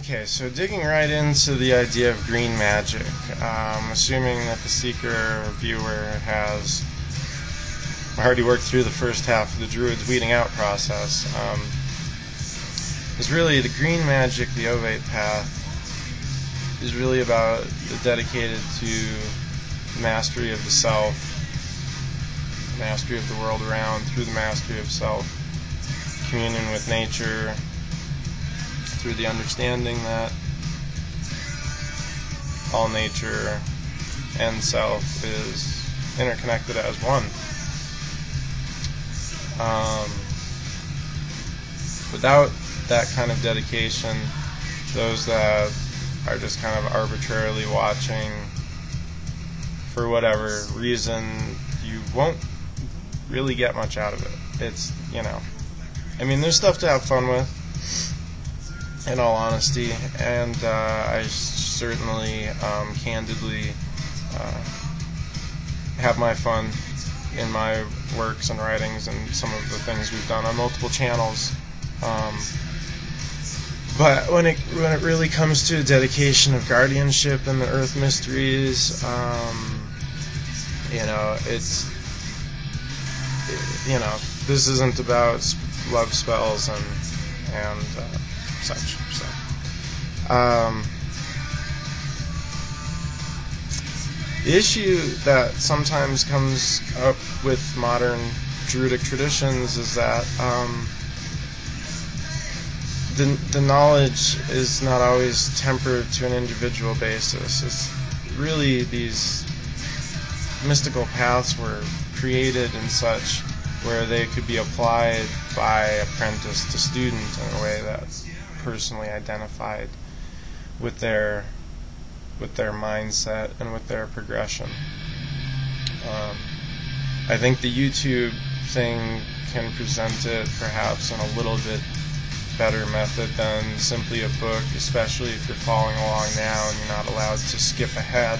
Okay, so digging right into the idea of green magic, assuming that the seeker or viewer has already worked through the first half of the Druid's weeding out process, is really the green magic, the Ovate path, is really about dedicated to mastery of the self, mastery of the world around through the mastery of self, communion with nature, through the understanding that all nature and self is interconnected as one. Without that kind of dedication, those that are just kind of arbitrarily watching for whatever reason, you won't really get much out of it. It's, I mean, there's stuff to have fun with, in all honesty, and I certainly candidly have my fun in my works and writings and some of the things we've done on multiple channels. But when it really comes to dedication of guardianship and the Earth mysteries, this isn't about love spells and such. So, the issue that sometimes comes up with modern Druidic traditions is that the knowledge is not always tempered to an individual basis. It's really these mystical paths were created and such where they could be applied by apprentice to student in a way that's personally identified with their mindset and with their progression. I think the YouTube thing can present it perhaps in a little bit better method than simply a book, especially if you're following along now and you're not allowed to skip ahead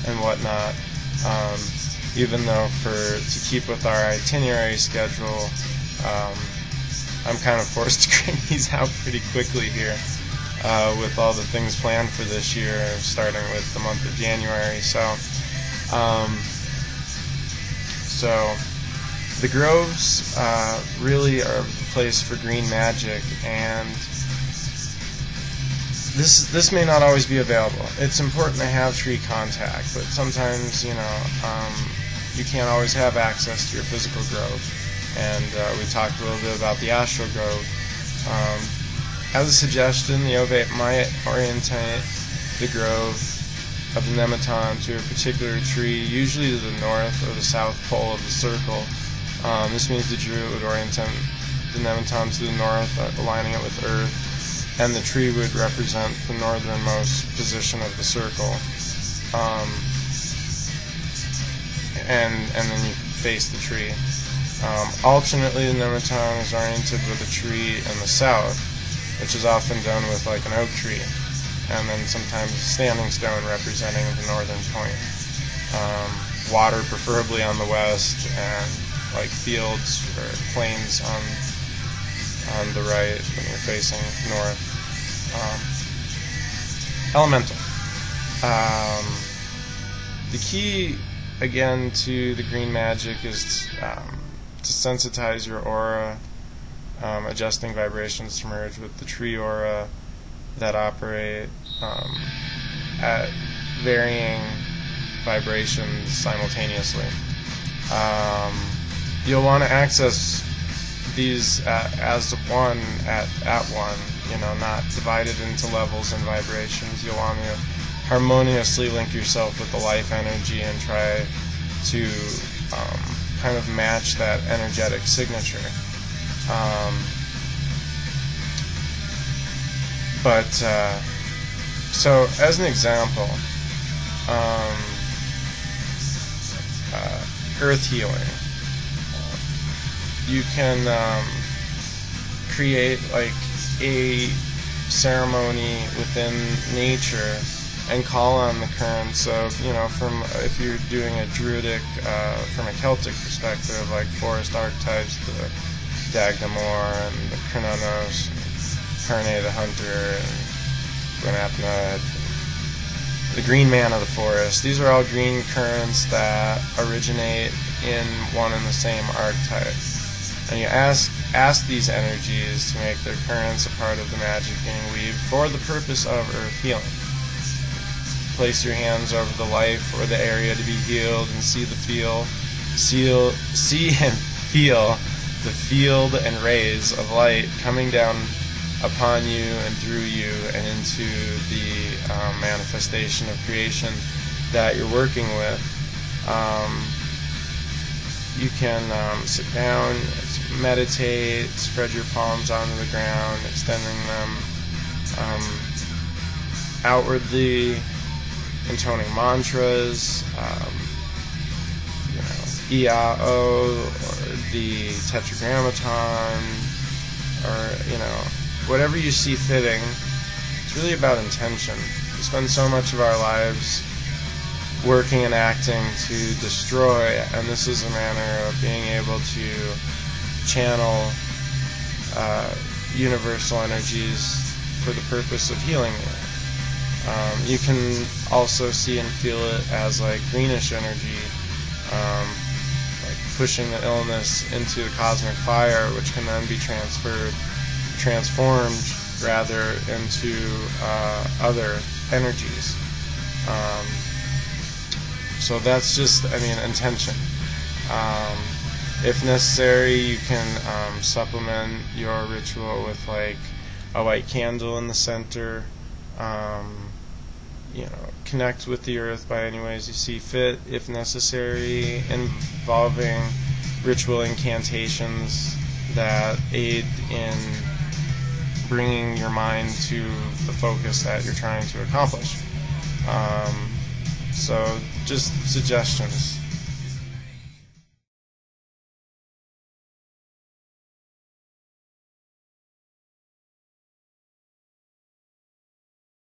and whatnot. Even though to keep with our itinerary schedule, I'm kind of forced to crank these out pretty quickly here with all the things planned for this year, starting with the month of January. So the groves really are the place for green magic, and this may not always be available. It's important to have tree contact, but sometimes you can't always have access to your physical grove. And we talked a little bit about the astral grove. As a suggestion, the Ovate might orientate the grove of the nemeton to a particular tree, usually to the north or the south pole of the circle. This means the Druid would orientate the nemeton to the north, aligning it with Earth, and the tree would represent the northernmost position of the circle. And then you face the tree. Alternately, the nemeton is oriented with a tree in the south, which is often done with like an oak tree, and then sometimes a standing stone representing the northern point. Water preferably on the west, and like fields or plains on the right when you're facing north. Elemental. The key, again, to the green magic is to sensitize your aura, adjusting vibrations to merge with the tree aura that operate at varying vibrations simultaneously. You'll want to access these as one at one, not divided into levels and vibrations. You'll want to harmoniously link yourself with the life energy and try to kind of match that energetic signature. So as an example, earth healing. You can create like a ceremony within nature and call on the currents of, from if you're doing a Druidic, from a Celtic perspective, like forest archetypes, the Dagdamor and the Crononos, Carne the Hunter, and Granapna, the green man of the forest. These are all green currents that originate in one and the same archetype. And you ask these energies to make their currents a part of the magic being weaved for the purpose of earth healing. Place your hands over the life or the area to be healed and see and feel the field and rays of light coming down upon you and through you and into the manifestation of creation that you're working with. You can sit down, meditate, spread your palms onto the ground, extending them outwardly, intoning mantras, EAO, or the Tetragrammaton, or, whatever you see fitting. It's really about intention. We spend so much of our lives working and acting to destroy, and this is a manner of being able to channel universal energies for the purpose of healing you. You can also see and feel it as like greenish energy, like pushing the illness into the cosmic fire, which can then be transformed rather into other energies. So that's just, intention. If necessary, you can supplement your ritual with like a white candle in the center. Connect with the earth by any ways you see fit, if necessary, involving ritual incantations that aid in bringing your mind to the focus that you're trying to accomplish. So just suggestions.